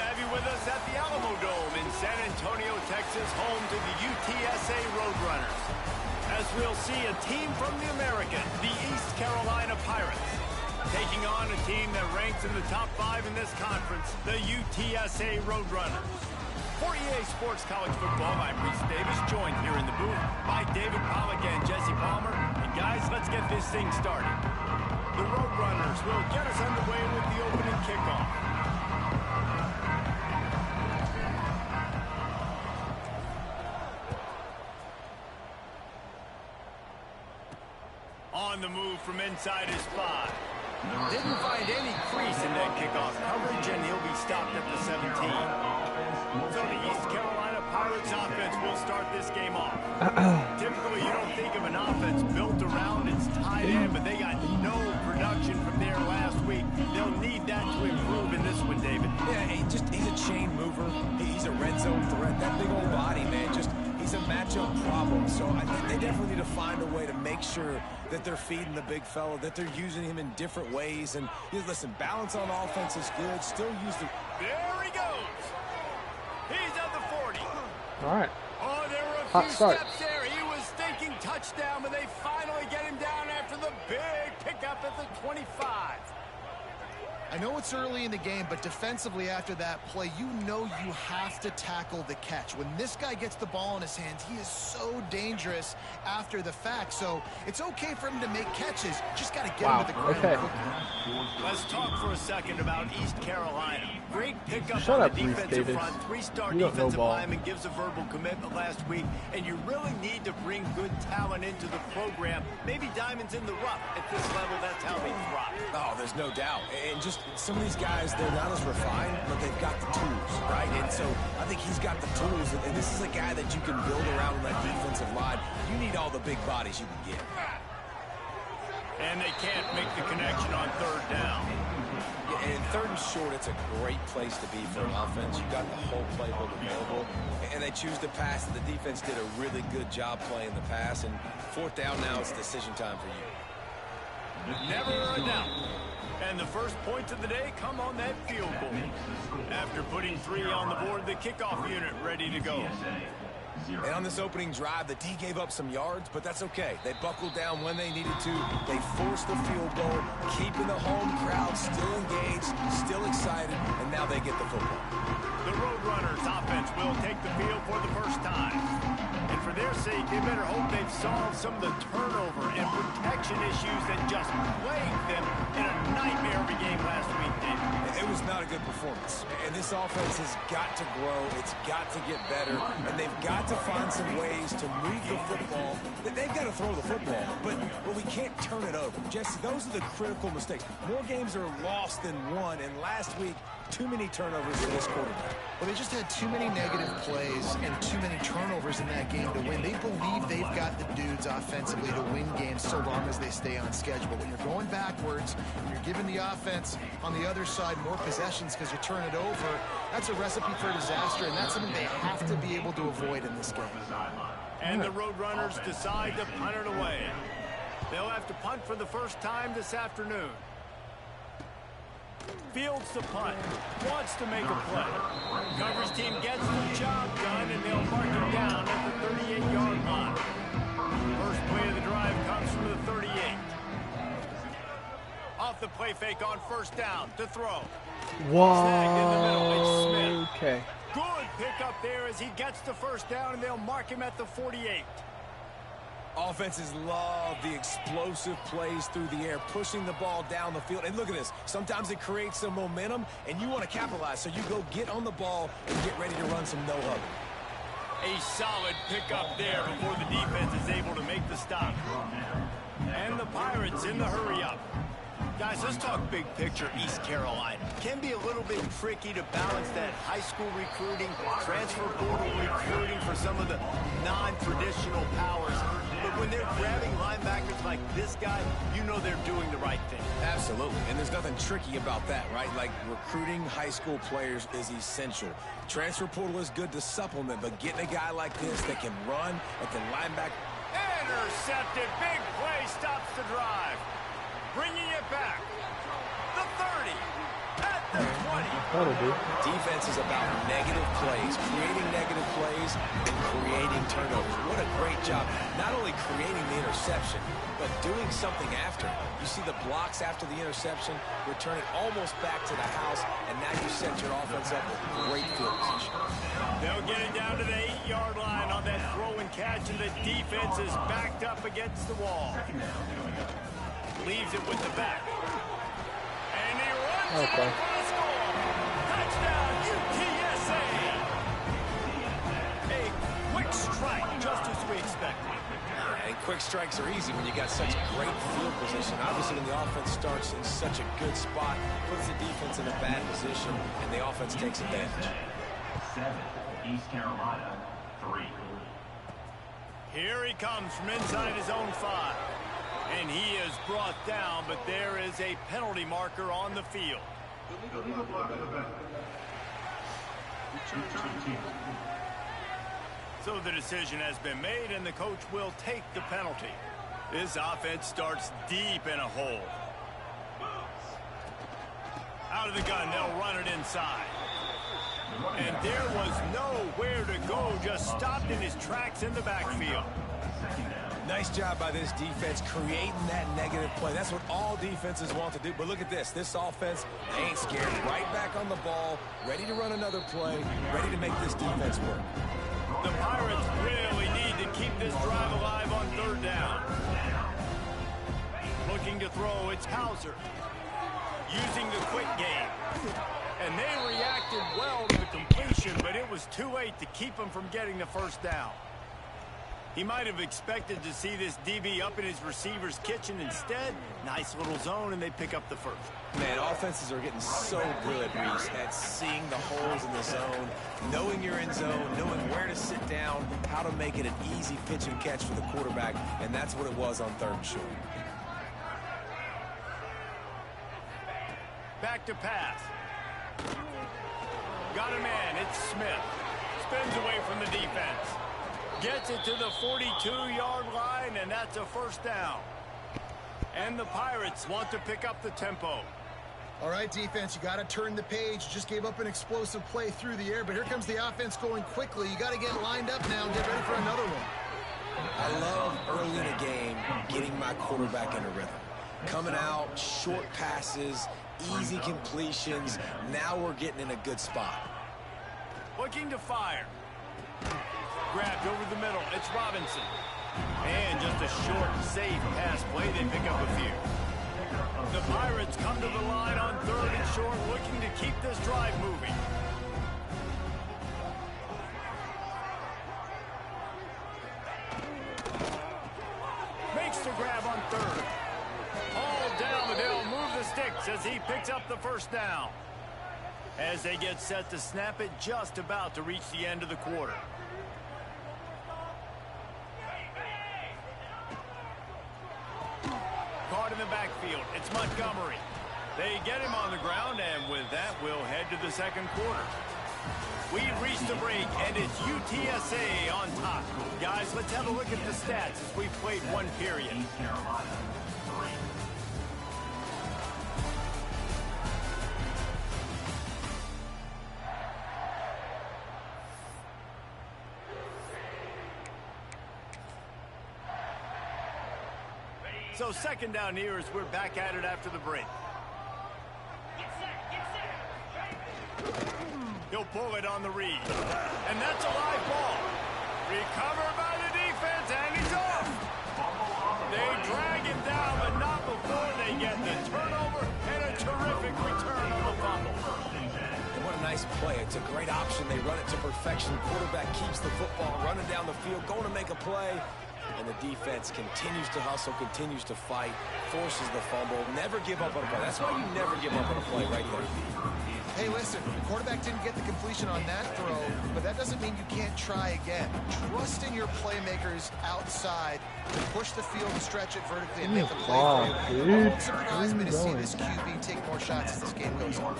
have you with us at the Alamo Dome in San Antonio, Texas, home to the UTSA Roadrunners. As we'll see a team from the American, the East Carolina Pirates, taking on a team that ranks in the top 5 in this conference, the UTSA Roadrunners. For EA Sports College Football, I'm Reese Davis, joined here in the booth by David Pollack and Jesse Palmer. And guys, let's get this thing started. The Roadrunners will get us underway with the opening kickoff. On the move from inside his 5. Didn't find any crease in that kickoff coverage, and he'll be stopped at the 17. So the East Carolina Pirates offense will start this game off. Typically, you don't think of an offense built around its tight end, but they got no production from there last week. They'll need that to improve in this one, David. Yeah, he's a chain mover. He's a red zone threat. That big old body, man, he's a matchup problem. So I think they definitely need to find a way to make sure that they're feeding the big fella, that they're using him in different ways. And listen, balance on offense is good. Still use the... There he goes. He's at the 40. All right. Oh, there were a few steps there. He was thinking touchdown, but they finally get him down after the big pickup at the 25. I know it's early in the game, but defensively after that play, you know you have to tackle the catch. When this guy gets the ball in his hands, he is so dangerous after the fact. So it's okay for him to make catches. Just got to get him to the ground quickly. Let's talk for a second about East Carolina. Great pickup Shut on up, the defensive front. 3-star defensive lineman gives a verbal commitment last week, and you really need to bring good talent into the program. Maybe diamonds in the rough. At this level, that's how they thrive. Oh, there's no doubt. And just some of these guys, they're not as refined, but they've got the tools, right? And so I think he's got the tools, and this is a guy that you can build around on that defensive line. You need all the big bodies you can get. And they can't make the connection on 3rd down. Yeah, and 3rd and short, it's a great place to be for an offense. You've got the whole playbook available, and they choose to pass. The defense did a really good job playing the pass, and 4th down now, it's decision time for you. Never a doubt. And the first points of the day come on that field goal. After putting 3 on the board, the kickoff unit ready to go. And on this opening drive, the D gave up some yards, but that's okay. They buckled down when they needed to. They forced the field goal, keeping the home crowd still engaged, still excited, and now they get the football. The Roadrunners offense will take the field for the first time. And for their sake, they better hope they've solved some of the turnover and protection issues that just plagued them in a nightmare of a game last week, David. It was not a good performance. And this offense has got to grow. It's got to get better. And they've got to find some ways to move the football. They've got to throw the football. But we can't turn it over. Jesse, those are the critical mistakes. More games are lost than won. And last week, too many turnovers for this quarterback. Well, they just had too many negative plays and too many turnovers in that game to win. They believe they've got the dudes offensively to win games so long as they stay on schedule. But when you're going backwards and you're giving the offense on the other side more possessions because you turn it over, that's a recipe for disaster, and that's something they have to be able to avoid in this game. And the Roadrunners decide to punt it away. They'll have to punt for the first time this afternoon. Fields the punt, wants to make a play. Coverage team gets the job done, and they'll mark him down at the 38-yard line. First play of the drive comes from the 38. Off the play fake on 1st down to throw. Whoa. Snagged in the middle, it's Smith. Okay. Good pickup there as he gets the 1st down, and they'll mark him at the 48. Offenses love the explosive plays through the air, pushing the ball down the field. And look at this. Sometimes it creates some momentum, and you want to capitalize. So you go get on the ball and get ready to run some no-hug. A solid pickup there before the defense is able to make the stop. And the Pirates in the hurry-up. Guys, let's talk big picture East Carolina. Can be a little bit tricky to balance that high school recruiting, transfer portal recruiting for some of the non-traditional powers. But when they're grabbing linebackers like this guy, you know they're doing the right thing. Absolutely, and there's nothing tricky about that, right? Like, recruiting high school players is essential. Transfer portal is good to supplement, but getting a guy like this that can run, that can linebacker. Intercepted, big play, stops the drive. Bringing it back. The 30, at Defense is about negative plays, creating negative plays, and creating turnovers. What a great job. Not only creating the interception, but doing something after. You see the blocks after the interception, returning almost back to the house, and now you set your offense up with great field position. They'll get it down to the 8-yard line on that throw and catch, and the defense is backed up against the wall. Leaves it with the back. And he runs it for the score. Touchdown, UTSA. A quick strike, just as we expected. And quick strikes are easy when you got such great field position. Obviously, when the offense starts in such a good spot, puts the defense in a bad position, and the offense takes advantage. 7, East Carolina, 3. Here he comes from inside his own 5. And he is brought down, but there is a penalty marker on the field. So the decision has been made, and the coach will take the penalty. This offense starts deep in a hole. Out of the gun, they'll run it inside. And there was nowhere to go, just stopped in his tracks in the backfield. Nice job by this defense creating that negative play. That's what all defenses want to do. But look at this. This offense ain't scared. Right back on the ball, ready to run another play, ready to make this defense work. The Pirates really need to keep this drive alive on 3rd down. Looking to throw, it's Hauser. Using the quick game. And they reacted well to the completion, but it was too late to keep them from getting the 1st down. He might have expected to see this DB up in his receiver's kitchen. Instead, nice little zone, and they pick up the 1st. Man, offenses are getting so good, Reese, at seeing the holes in the zone, knowing you're in zone, knowing where to sit down, how to make it an easy pitch and catch for the quarterback, and that's what it was on 3rd and short. Back to pass. Got a man, it's Smith. Spins away from the defense. Gets it to the 42-yard line, and that's a 1st down. And the Pirates want to pick up the tempo. All right, defense, you got to turn the page. You just gave up an explosive play through the air, but here comes the offense going quickly. You got to get lined up now and get ready for another one. I love early in a game getting my quarterback in a rhythm. Coming out, short passes, easy completions. Now we're getting in a good spot. Looking to fire. Grabbed over the middle. It's Robinson. And just a short, safe pass play. They pick up a few. The Pirates come to the line on 3rd and short, looking to keep this drive moving. Makes the grab on 3rd. All down, but they'll move the sticks as he picks up the 1st down. As they get set to snap it, just about to reach the end of the quarter. Caught in the backfield. It's Montgomery. They get him on the ground, and with that, we'll head to the 2nd quarter. We've reached the break, and it's UTSA on top. Guys, let's have a look at the stats as we've played 1 period. East Carolina, 3. So 2nd down here as we're back at it after the break. He'll pull it on the read. And that's a live ball. Recovered by the defense, and he's off. They drag him down, but not before they get the turnover and a terrific return on the fumble. And what a nice play. It's a great option. They run it to perfection. Quarterback keeps the football, running down the field, going to make a play. And the defense continues to hustle, continues to fight, forces the fumble. Never give up on a play. That's why you never give up on a play right here. Hey, listen, the quarterback didn't get the completion on that throw, but that doesn't mean you can't try again. Trust in your playmakers outside to push the field and stretch it vertically and make the play for you. It won't surprise me to see this QB take more shots as this game goes on.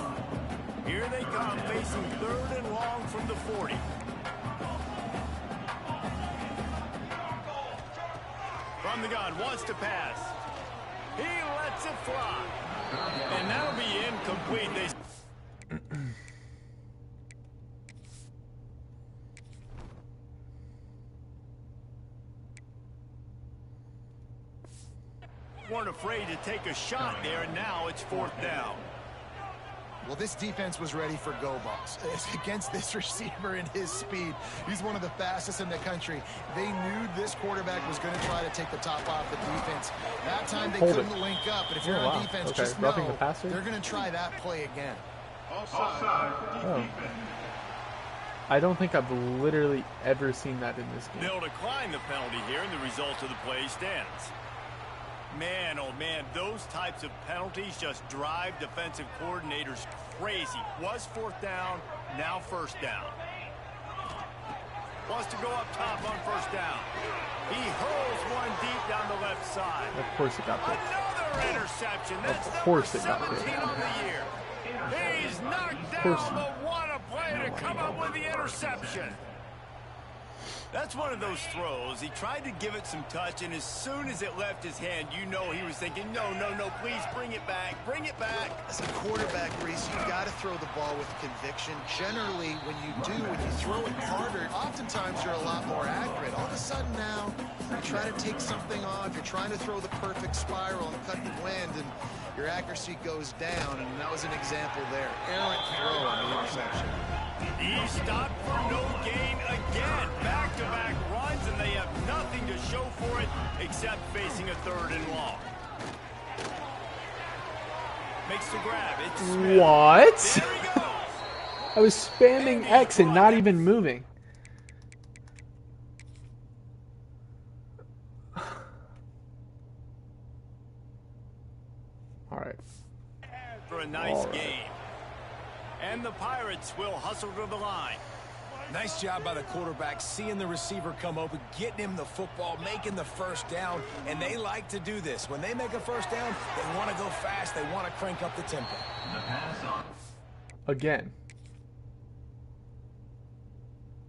Here they come, facing 3rd and long from the 40. From the gun, wants to pass. He lets it fly. And that'll be incomplete. weren't afraid to take a shot there, and now it's 4th down. Well, this defense was ready for go balls. Against this receiver and his speed, he's one of the fastest in the country. They knew this quarterback was going to try to take the top off the defense. That time they couldn't link up, but if you're on defense, just know they're going to try that play again. Oh. I don't think I've literally ever seen that in this game. They'll decline the penalty here, and the result of the play stands. Man, oh man, those types of penalties just drive defensive coordinators crazy. Was 4th down, now 1st down. Wants to go up top on 1st down. He hurls one deep down the left side. Of course it got picked. Another interception. That's of course it got 17 picked. on the year. He's knocked down, but what a play to come up with the interception. That's one of those throws. He tried to give it some touch, and as soon as it left his hand, you know he was thinking, no, please bring it back, bring it back. As a quarterback, Reese, you've got to throw the ball with conviction. Generally, when you throw it harder, oftentimes you're a lot more accurate. All of a sudden now, you try to take something off, you're trying to throw the perfect spiral and cut the wind, and your accuracy goes down, and that was an example there. Errant throw on the interception. He stopped for no gain again. Back-to-back runs, and they have nothing to show for it except facing a 3rd and long. Makes the grab. It's Smith. What? There he goes. I was spamming X and not even moving. All right. For a nice game. And the Pirates will hustle to the line. Nice job by the quarterback, seeing the receiver come open, getting him the football, making the 1st down, and they like to do this. When they make a 1st down, they want to go fast, they want to crank up the tempo. Again.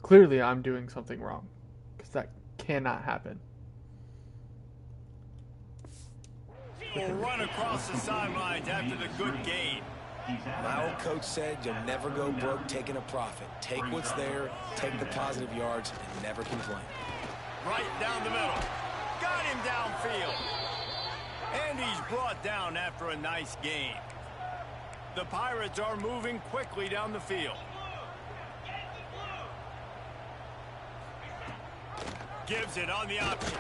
Clearly I'm doing something wrong, because that cannot happen. Will run across the sidelines after the good gain. My old coach said you'll never go broke taking a profit. Take what's there, take the positive yards, and never complain. Right down the middle. Got him downfield. And he's brought down after a nice gain. The Pirates are moving quickly down the field. Gives it on the option.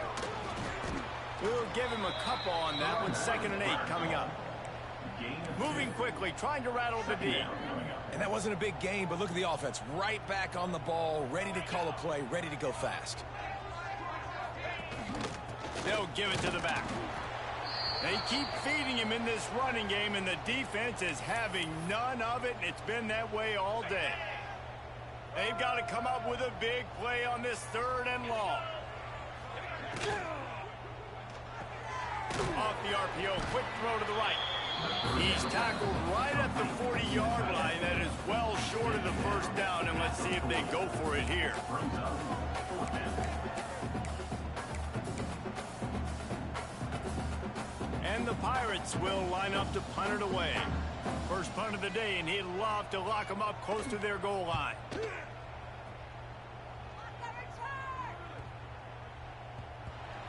We'll give him a couple on that one. 2nd and 8 coming up. Moving quickly, trying to rattle the D. And that wasn't a big gain, but look at the offense. Right back on the ball, ready to call a play, ready to go fast. They'll give it to the back. They keep feeding him in this running game, and the defense is having none of it, and it's been that way all day. They've got to come up with a big play on this 3rd and long. Off the RPO, quick throw to the right. He's tackled right at the 40-yard line. That is well short of the 1st down, and let's see if they go for it here. And the Pirates will line up to punt it away. First punt of the day, and he'd love to lock them up close to their goal line.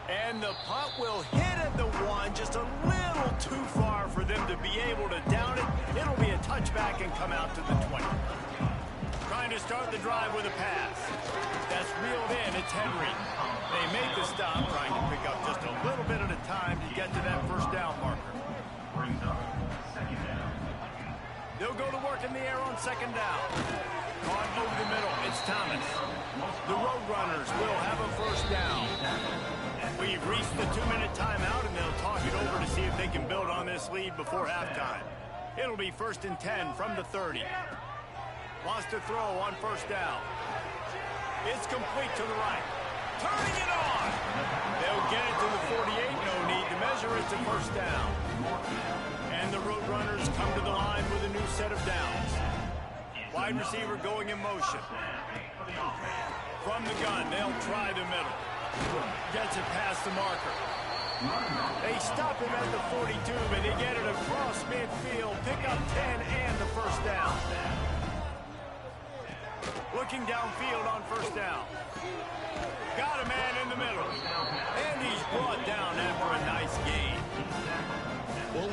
And the punt will hit at the 1, just a little too far for them to be able to down it. It'll be a touchback and come out to the 20. Trying to start the drive with a pass. That's reeled in. It's Henry. They make the stop, trying to pick up just a little bit at a time to get to that 1st down marker. They'll go to work in the air on 2nd down. Caught over the middle. It's Thomas. The Roadrunners will have a 1st down. We've reached the 2-minute timeout, and they'll talk it over to see if they can build on this lead before halftime. It'll be 1st and 10 from the 30. Wants to throw on 1st down. It's complete to the right. Turning it on. They'll get it to the 48. No need to measure it to 1st down. And the Roadrunners come to the line with a new set of downs. Wide receiver going in motion. From the gun, they'll try the middle. Gets it past the marker. They stop him at the 42, but they get it across midfield. Pick up 10 and the 1st down. Looking downfield on 1st down. Got a man in the middle. And he's brought down after a nice gain.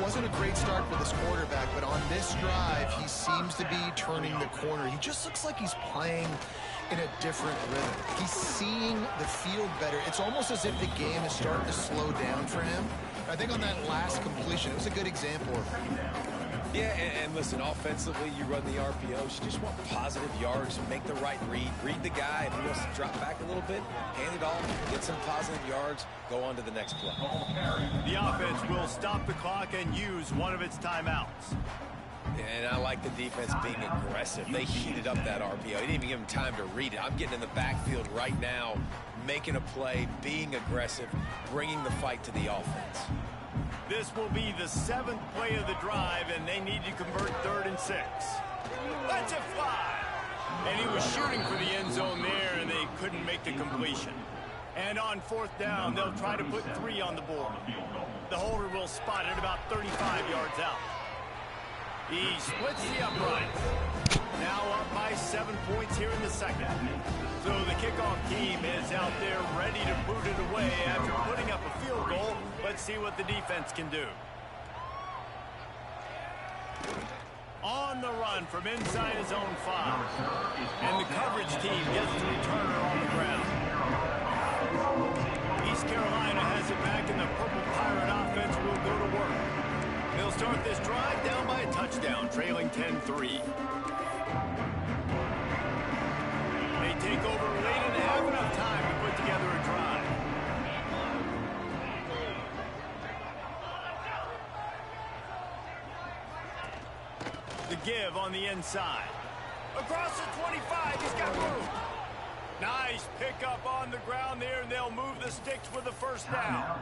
wasn't a great start for this quarterback, but on this drive, he seems to be turning the corner. He just looks like he's playing in a different rhythm. He's seeing the field better. It's almost as if the game is starting to slow down for him. I think on that last completion, it was a good example of it. Yeah, and listen, offensively, you run the RPOs. You just want positive yards, make the right read the guy. If he wants to drop back a little bit, hand it off, get some positive yards, go on to the next play. The offense will stop the clock and use one of its timeouts. And I like the defense being aggressive. They heated up that RPO. He didn't even give him time to read it. I'm getting in the backfield right now, making a play, being aggressive, bringing the fight to the offense. This will be the 7th play of the drive, and they need to convert 3rd and 6. Let's it fly! And he was shooting for the end zone there, and they couldn't make the completion. And on 4th down, they'll try to put 3 on the board. The holder will spot it about 35 yards out. He splits the upright. Now up by 7 points here in the second. So the kickoff team is out there ready to boot it away after putting up a field goal. Let's see what the defense can do. On the run from inside his own 5. And the coverage team gets the returner on the ground. East Carolina has it back, and the Purple Pirate offense will go to work. They'll start this drive down by a touchdown, trailing 10-3. They take over late and have enough time to put together a drive. The give on the inside. Across the 25, he's got room. Nice pickup on the ground there, and they'll move the sticks for the first down.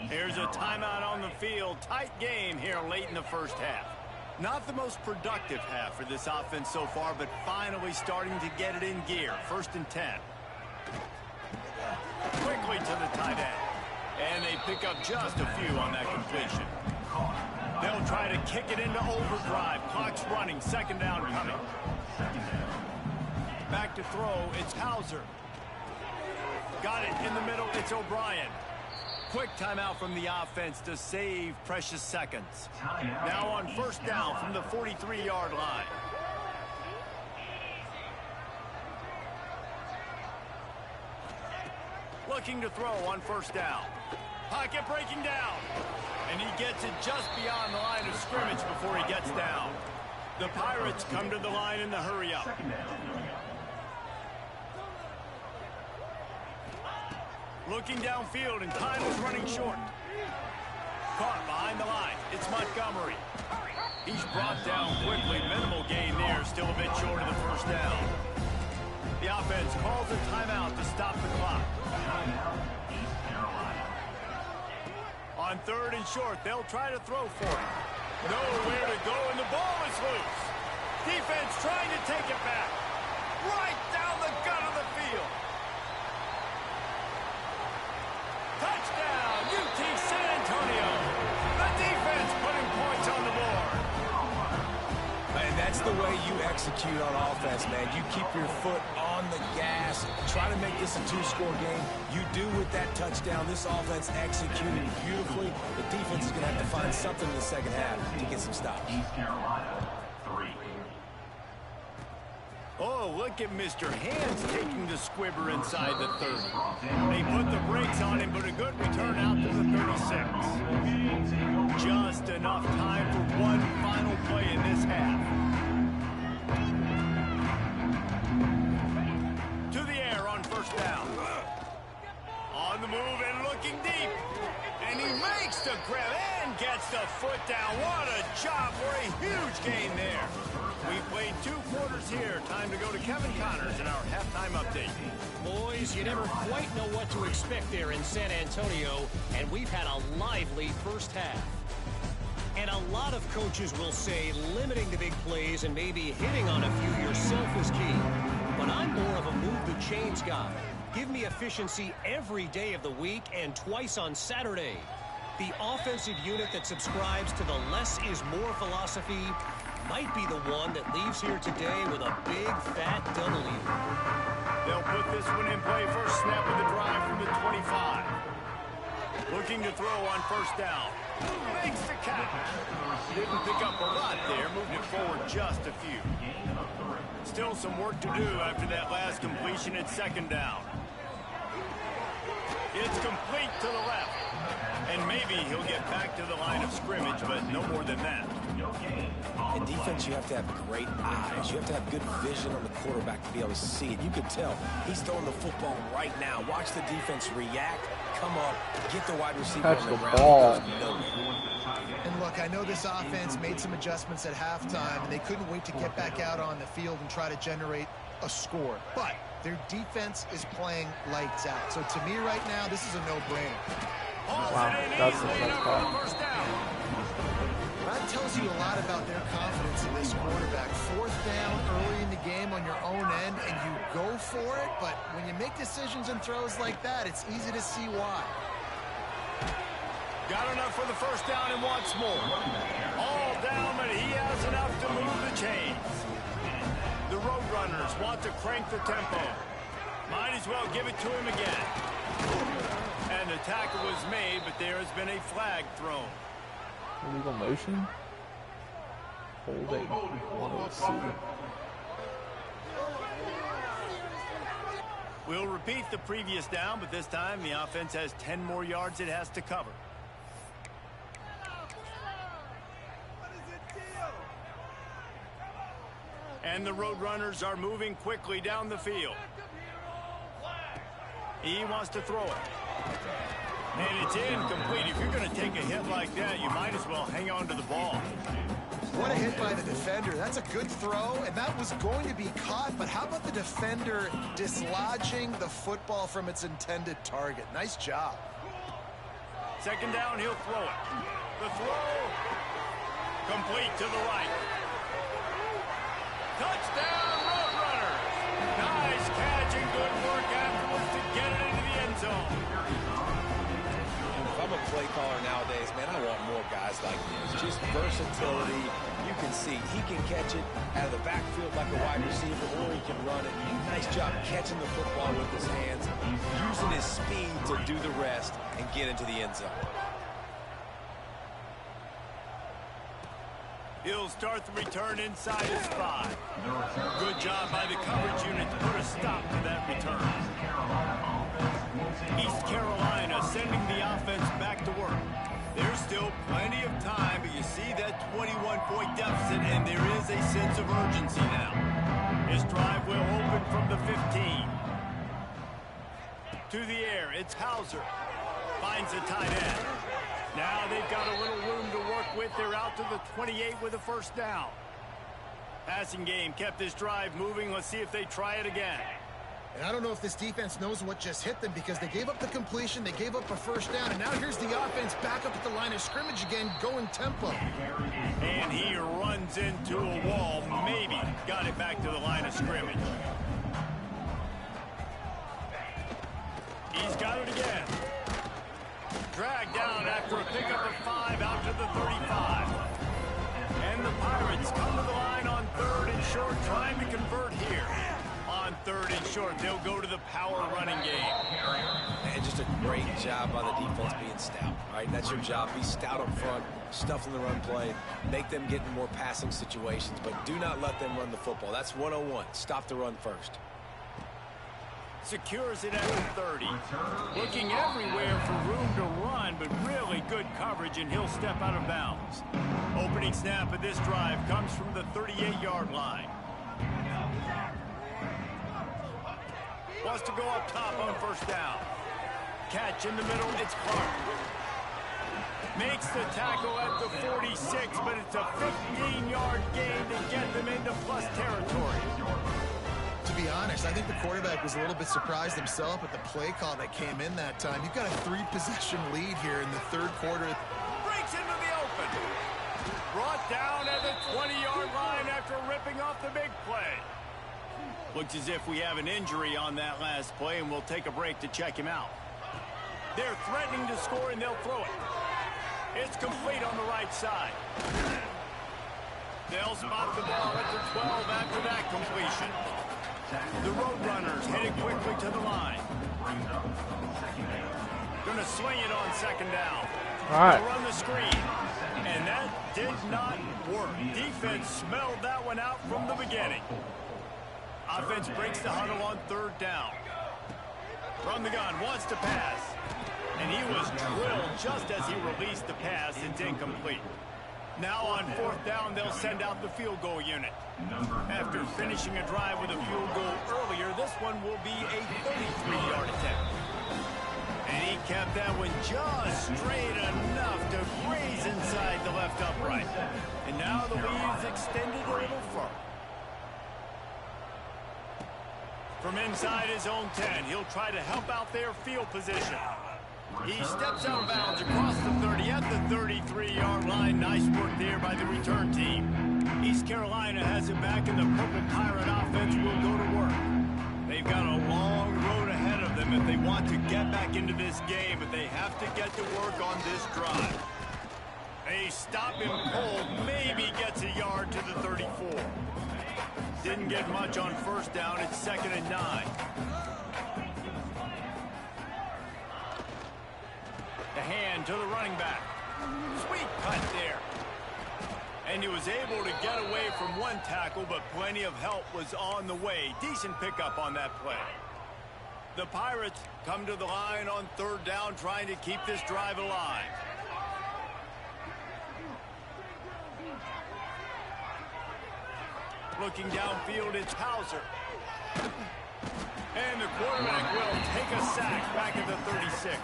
Here's a timeout on the field. Tight game here late in the first half. Not the most productive half for this offense so far, but finally starting to get it in gear. 1st and 10. Quickly to the tight end. And they pick up just a few on that completion. They'll try to kick it into overdrive. Clock's running. 2nd down coming. Back to throw. It's Hauser. Got it in the middle. It's O'Brien. Quick timeout from the offense to save precious seconds. Now on 1st down from the 43-yard line. Looking to throw on 1st down. Pocket breaking down. And he gets it just beyond the line of scrimmage before he gets down. The Pirates come to the line in the hurry-up. Looking downfield, and time is running short. Caught behind the line. It's Montgomery. He's brought down quickly. Minimal gain there. Still a bit short of the 1st down. The offense calls a timeout to stop the clock. On 3rd and short, they'll try to throw for it. Nowhere to go, and the ball is loose. Defense trying to take it back. Right down the gut of the field. Touchdown, UT San Antonio. The defense putting points on the board. And that's the way you execute on offense, man. You keep your foot on the gas. Try to make this a 2-score game. You do with that touchdown. This offense executed beautifully. The defense is going to have to find something in the second half to get some stops. East Carolina, 3. Oh, look at Mr. Hands taking the squibber inside the 30. They put the brakes on him, but a good return out to the 36. Just enough time for one final play in this half. To the air on 1st down. On the move and looking deep. And he makes the grab and gets the foot down. What a job for a huge gain there. We played 2 quarters here. Time to go to Kevin Connors in our halftime update. Boys, you never quite know what to expect there in San Antonio, and we've had a lively first half. And a lot of coaches will say limiting the big plays and maybe hitting on a few yourself is key. But I'm more of a move the chains guy. Give me efficiency every day of the week and twice on Saturday. The offensive unit that subscribes to the less is more philosophy might be the one that leaves here today with a big fat W. They'll put this one in play. First snap of the drive from the 25. Looking to throw on first down. Makes the catch. Didn't pick up a lot there. Moved it forward just a few. Still some work to do after that last completion at second down. It's complete to the left. And maybe he'll get back to the line of scrimmage, but no more than that. In defense, you have to have great eyes. You have to have good vision on the quarterback to be able to see it. You can tell he's throwing the football right now. Watch the defense react, come up, get the wide receiver on the ground. Ball. And look, I know this offense made some adjustments at halftime, and they couldn't wait to get back out on the field and try to generate a score. But their defense is playing lights out. So to me right now, this is a no-brainer. Wow, that's a tough call. That tells you a lot about their confidence in this quarterback. Fourth down early in the game on your own end, and you go for it. But when you make decisions and throws like that, it's easy to see why. Got enough for the first down and wants more. All down, but he has enough to move the chains. The Roadrunners want to crank the tempo. Might as well give it to him again. And the tackle was made, but there has been a flag thrown. Illegal motion? Holding. We'll repeat the previous down, but this time the offense has 10 more yards it has to cover. And the Roadrunners are moving quickly down the field. He wants to throw it. And it's incomplete. If you're going to take a hit like that, you might as well hang on to the ball. What a hit by the defender. That's a good throw, and that was going to be caught. But how about the defender dislodging the football from its intended target? Nice job. Second down, he'll throw it. The throw, complete to the right. Touchdown, Roadrunners. Nice catch and good work afterwards to get it into the end zone. If I'm a play caller nowadays, man, I want more guys like this. Just versatility. You can see he can catch it out of the backfield like a wide receiver, or he can run it. Nice job catching the football with his hands, using his speed to do the rest and get into the end zone. He'll start the return inside his 5. Good job by the coverage unit to put a stop to that return. East Carolina sending the offense back to work. There's still plenty of time, but you see that 21-point deficit, and there is a sense of urgency now. His drive will open from the 15. To the air, it's Hauser. Finds the tight end. Now they've got a little room to work with. They're out to the 28 with a first down. Passing game kept this drive moving. Let's see if they try it again. And I don't know if this defense knows what just hit them, because they gave up the completion, they gave up a first down, and now here's the offense back up at the line of scrimmage again, going tempo. And he runs into a wall. Maybe got it back to the line of scrimmage. He's got it again. Dragged down after a pickup of 5 out to the 35. And the Pirates come to the line on 3rd and short, trying to convert here. On 3rd and short, they'll go to the power running game. And just a great job by the defense being stout, right? That's your job. Be stout up front, stuff in the run play, make them get in more passing situations, but do not let them run the football. That's 101. Stop the run first. Secures it at the 30. Looking everywhere for room to run, but really good coverage, and he'll step out of bounds. Opening snap of this drive comes from the 38-yard line. Wants to go up top on first down. Catch in the middle, it's Clark. Makes the tackle at the 46, but it's a 15-yard gain to get them into plus territory. To be honest, I think the quarterback was a little bit surprised himself at the play call that came in that time. You've got a 3-possession lead here in the 3rd quarter. Breaks into the open. Brought down at the 20-yard line after ripping off the big play. Looks as if we have an injury on that last play, and we'll take a break to check him out. They're threatening to score, and they'll throw it. It's complete on the right side. They'll spot the ball at the 12 after that completion. The Roadrunners headed quickly to the line. Going going to swing it on second down. All right. Run the screen. And that did not work. Defense smelled that one out from the beginning. Offense breaks the huddle on third down. From the gun, wants to pass. And he was drilled just as he released the pass. It's incomplete. Now on fourth down, they'll send out the field goal unit. After finishing a drive with a field goal earlier, this one will be a 33-yard attempt. And he kept that one just straight enough to graze inside the left upright. And now the lead's extended a little further. From inside his own 10, he'll try to help out their field position. He steps out of bounds across the 30 at the 33-yard line. Nice work there by the return team. East Carolina has it back, and the Purple Pirate offense will go to work. They've got a long road ahead of them if they want to get back into this game, but they have to get to work on this drive. A stop and pull maybe gets a yard to the 34. Didn't get much on first down. It's 2nd and 9. The hand to the running back. Sweet cut there. And he was able to get away from one tackle, but plenty of help was on the way. Decent pickup on that play. The Pirates come to the line on third down, trying to keep this drive alive. Looking downfield, it's Hauser. And the quarterback will take a sack back at the 36.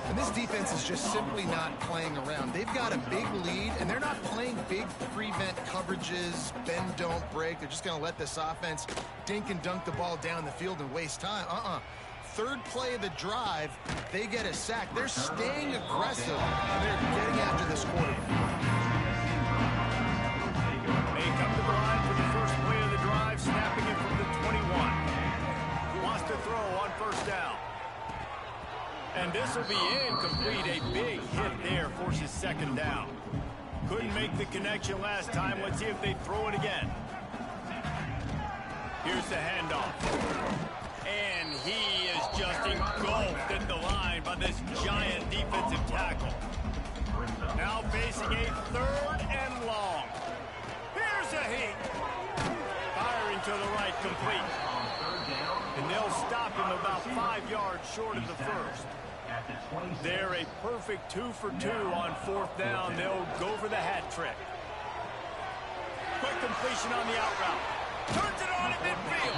And this defense is just simply not playing around. They've got a big lead, and they're not playing big prevent coverages, bend, don't break. They're just going to let this offense dink and dunk the ball down the field and waste time. Third play of the drive, they get a sack. They're staying aggressive, and they're getting after this quarterback. They come to the line for the first play of the drive, snapping it from the 21. Wants to throw on first down. And this will be incomplete. A big hit there forces second down. Couldn't make the connection last time. Let's see if they throw it again. Here's the handoff. And he is just engulfed at the line by this giant defensive tackle. Now facing a 3rd and long. Here's a heat. Firing to the right, complete. And they'll stop him about 5 yards short of the first. They're a perfect 2 for 2 on fourth down. They'll go for the hat trick. Quick completion on the out route. Turns it on at midfield.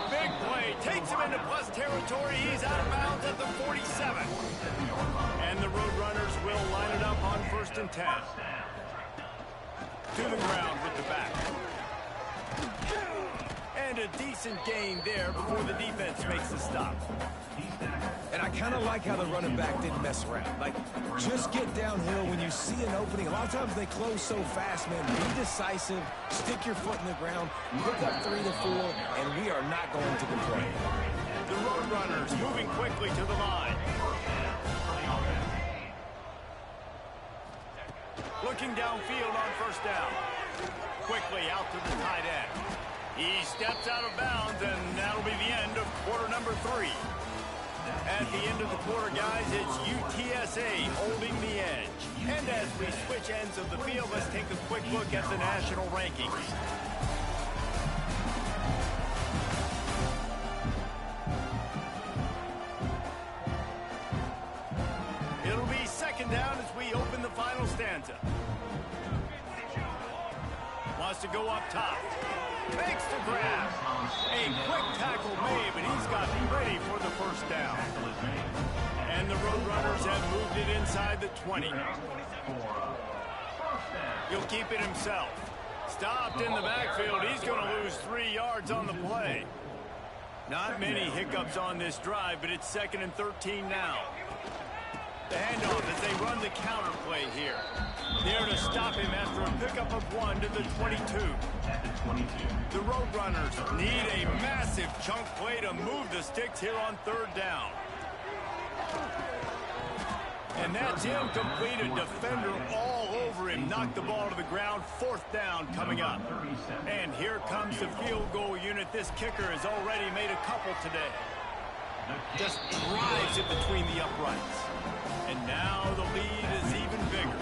Big play. Takes him into plus territory. He's out of bounds at the 47. And the Roadrunners will line it up on 1st and 10. To the ground with the back. And a decent gain there before the defense makes the stop. And I kind of like how the running back didn't mess around. Like, just get downhill when you see an opening. A lot of times they close so fast, man. Be decisive, stick your foot in the ground, pick up 3 to 4, and we are not going to complain. The Roadrunners moving quickly to the line. Looking downfield on first down. Quickly out to the tight end. He steps out of bounds, and that'll be the end of quarter number 3. At the end of the quarter, guys, it's UTSA holding the edge. And as we switch ends of the field, let's take a quick look at the national rankings. It'll be 2nd down as we open the final stanza. Wants to go up top. Makes the grab. A quick tackle made, but he's got ready for the first down. And the Roadrunners have moved it inside the 20. He'll keep it himself. Stopped in the backfield. He's going to lose 3 yards on the play. Not many hiccups on this drive, but it's 2nd and 13 now. The handoff as they run the counter play here. There to stop him after a pickup of 1 to the 22. The Roadrunners need a massive chunk play to move the sticks here on 3rd down. And that's incomplete. A defender all over him. Knocked the ball to the ground. 4th down coming up. And here comes the field goal unit. This kicker has already made a couple today. Just drives it between the uprights. And now the lead is even bigger.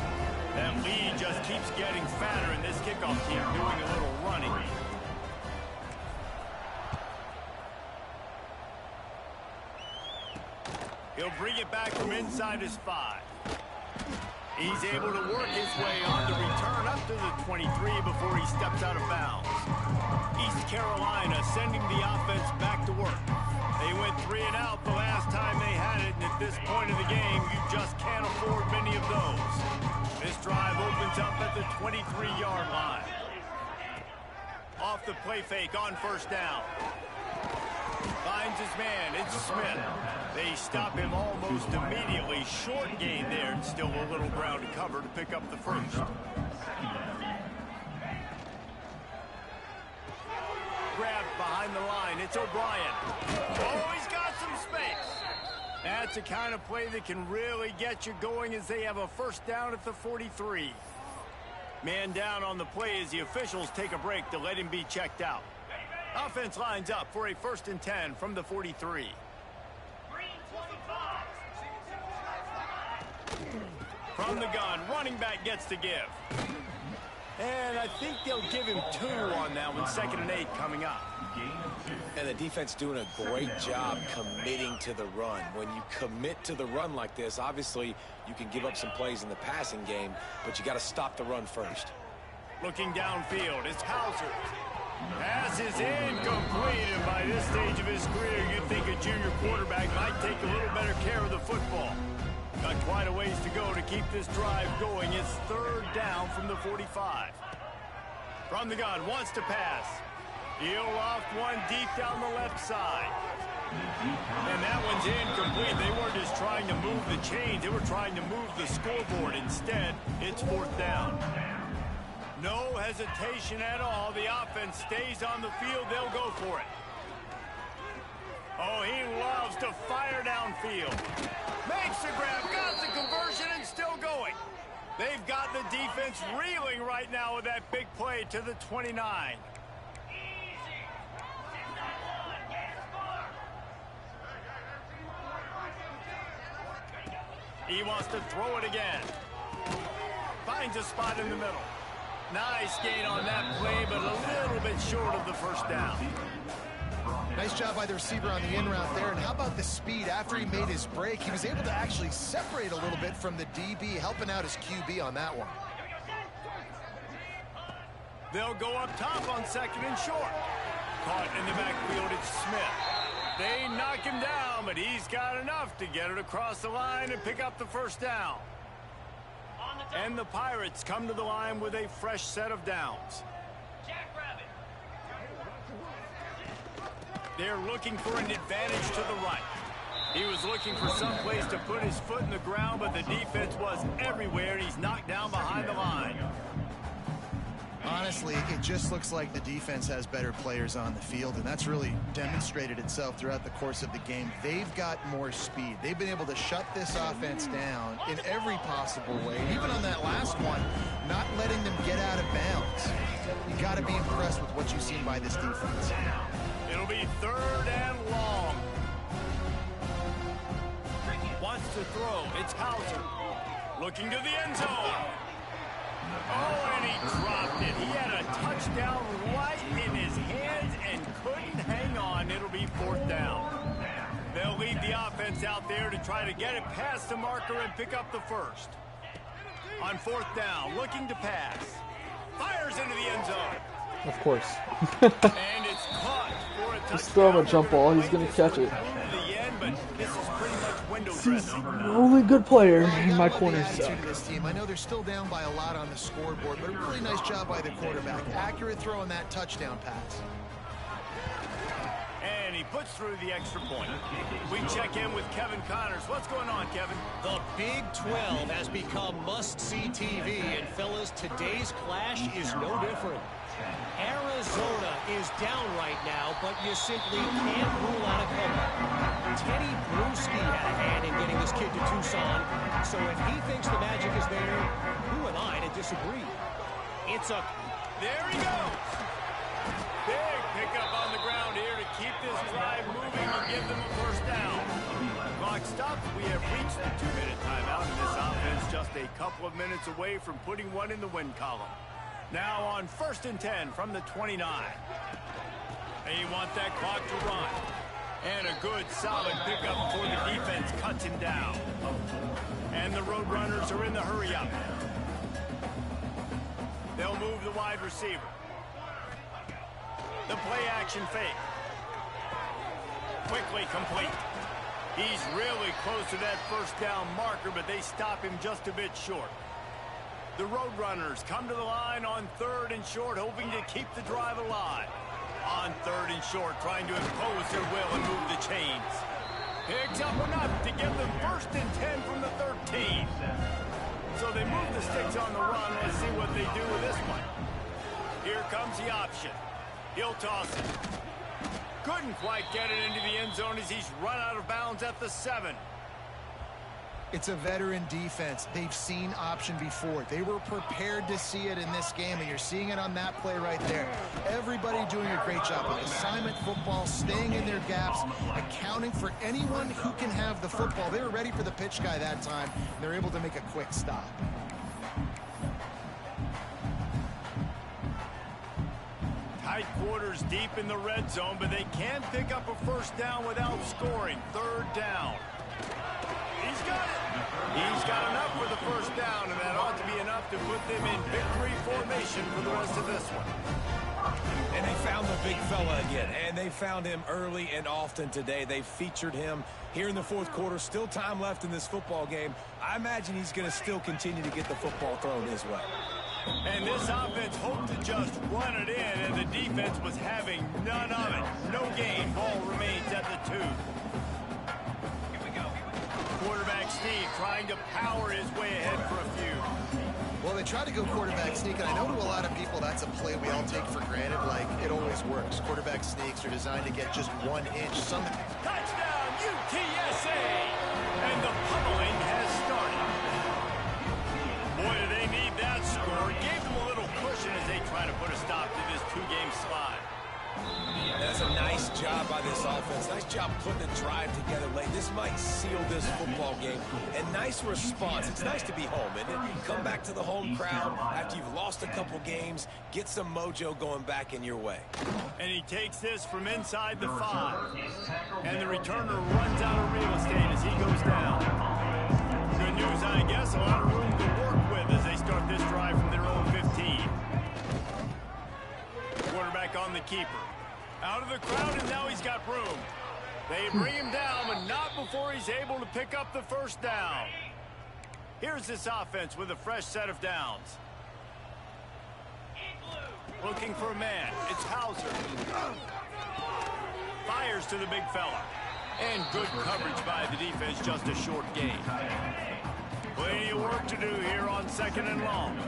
That lead just keeps getting fatter, and this kickoff team doing a little running. He'll bring it back from inside his 5. He's able to work his way on the return up to the 23 before he steps out of bounds. East Carolina sending the offense back to work. They went 3 and out the last time they had it, and at this point of the game, you just can't afford many of those. This drive opens up at the 23-yard line. Off the play fake on first down. Finds his man, it's Smith. They stop him almost immediately. Short gain there, and still a little ground to cover to pick up the first. Grabbed behind the line, it's O'Brien. Oh, he's got some space. That's the kind of play that can really get you going as they have a first down at the 43. Man down on the play as the officials take a break to let him be checked out. Offense lines up for a 1st and 10 from the 43. From the gun, running back gets to give. And I think they'll give him 2 on that one, 2nd and 8 coming up. And the defense doing a great job committing to the run. When you commit to the run like this, obviously you can give up some plays in the passing game, but you got to stop the run first. Looking downfield, it's Hauser. Pass is incomplete, and by this stage of his career, you'd think a junior quarterback might take a little better care of the football. Got quite a ways to go to keep this drive going. It's 3rd down from the 45. From the gun, wants to pass. He'll loft one deep down the left side. And that one's incomplete. They weren't just trying to move the chains. They were trying to move the scoreboard. Instead, it's 4th down. No hesitation at all. The offense stays on the field. They'll go for it. Oh, he loves to fire downfield. Makes the grab, got the conversion, and still going. They've got the defense reeling right now with that big play to the 29. He wants to throw it again. Finds a spot in the middle. Nice gain on that play, but a little bit short of the first down. Nice job by the receiver on the in route there. And how about the speed? After he made his break, he was able to actually separate a little bit from the DB, helping out his QB on that one. They'll go up top on 2nd and short. Caught in the backfield, it's Smith. They knock him down, but he's got enough to get it across the line and pick up the first down. And the Pirates come to the line with a fresh set of downs. They're looking for an advantage to the right. He was looking for some place to put his foot in the ground, but the defense was everywhere, and he's knocked down behind the line. Honestly, it just looks like the defense has better players on the field, and that's really demonstrated itself throughout the course of the game. They've got more speed. They've been able to shut this offense down in every possible way. And even on that last one, not letting them get out of bounds. You got to be impressed with what you've seen by this defense. It'll be 3rd and long. Wants to throw. It's Hauser. Looking to the end zone. Oh, and he dropped it. He had a touchdown right in his hands and couldn't hang on. It'll be 4th down. They'll lead the offense out there to try to get it past the marker and pick up the first. On 4th down, looking to pass. Fires into the end zone. Of course. And it's caught for a touchdown. Just throw him a jump ball. He's going to catch it. He's the only good player in my corner. This team. I know they're still down by a lot on the scoreboard, but a really nice job by the quarterback. Accurate throw on that touchdown pass. And he puts through the extra point. We check in with Kevin Connors. What's going on, Kevin? The Big 12 has become must-see TV, and fellas, today's clash is no different. Arizona is down right now, but you simply can't rule out a comeback. Teddy Bruschi had a hand in getting this kid to Tucson, so if he thinks the magic is there, who am I to disagree? It's a... There he goes! Big pickup on the ground here to keep this drive moving and give them a first down. Clock stopped. We have reached the 2-minute timeout, and this offense just a couple of minutes away from putting one in the win column. Now on 1st and 10 from the 29. They want that clock to run. And a good, solid pickup before the defense cuts him down. And the Roadrunners are in the hurry-up. They'll move the wide receiver. The play-action fake. Quickly complete. He's really close to that first down marker, but they stop him just a bit short. The Roadrunners come to the line on 3rd and short, hoping to keep the drive alive. On 3rd and short, trying to impose their will and move the chains. Picks up enough to give them 1st and 10 from the 13. So they move the sticks on the run. Let's see what they do with this one. Here comes the option. He'll toss it. Couldn't quite get it into the end zone as he's run out of bounds at the 7. It's a veteran defense. They've seen option before. They were prepared to see it in this game, and you're seeing it on that play right there. Everybody doing a great job with assignment football, staying in their gaps, accounting for anyone who can have the football. They were ready for the pitch guy that time, and they're able to make a quick stop. Tight quarters deep in the red zone, but they can pick up a first down without scoring. 3rd down. He's got it. He's got enough for the first down, and that ought to be enough to put them in victory formation for the rest of this one. And they found the big fella again, and they found him early and often today. They featured him here in the 4th quarter. Still time left in this football game. I imagine he's going to still continue to get the football thrown his way. And this offense hoped to just run it in, and the defense was having none of it. No gain. Ball remains at the 2. Quarterback Steve trying to power his way ahead for a few. Well, they try to go quarterback sneak, and I know to a lot of people that's a play we all take for granted, like it always works. Quarterback sneaks are designed to get just 1 inch. Touchdown, UTSA! And the pummeling has started. Boy, do they need that score. Gave them a little cushion as they try to put a stop to this 2-game slide. That's a nice job by this offense. Nice job putting the drive together late. This might seal this football game. And nice response. It's nice to be home, isn't it? Come back to the home crowd after you've lost a couple games. Get some mojo going back in your way. And he takes this from inside the 5. And the returner runs out of real estate as he goes down. Good news, I guess. A lot of room to work with as they start this drive from their own 15. Quarterback on the keeper. Out of the crowd, and now he's got room. They bring him down, but not before he's able to pick up the first down. Here's this offense with a fresh set of downs. Looking for a man. It's Hauser. Fires to the big fella. And good coverage by the defense, just a short gain. Plenty of work to do here on 2nd and long.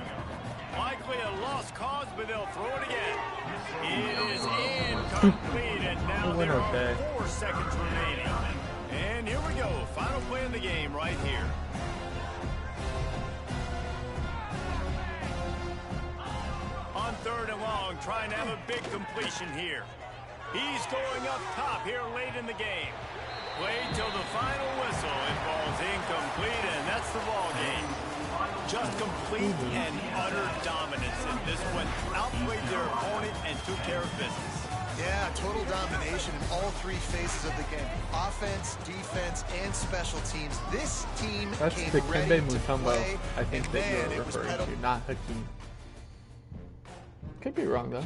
Likely a lost cause, but they'll throw it again. It is incomplete, and now there are 4 seconds remaining. And here we go. Final play in the game right here. On 3rd and long, trying to have a big completion here. He's going up top here late in the game. Played till the final whistle. It falls incomplete, and that's the ball game. Just complete and utter dominance in this one. Outplayed their opponent and took care of business. Yeah, total domination in all 3 phases of the game. Offense, defense, and special teams. This team came ready to play. I think that you're referring to, not Hakeem. Could be wrong, though.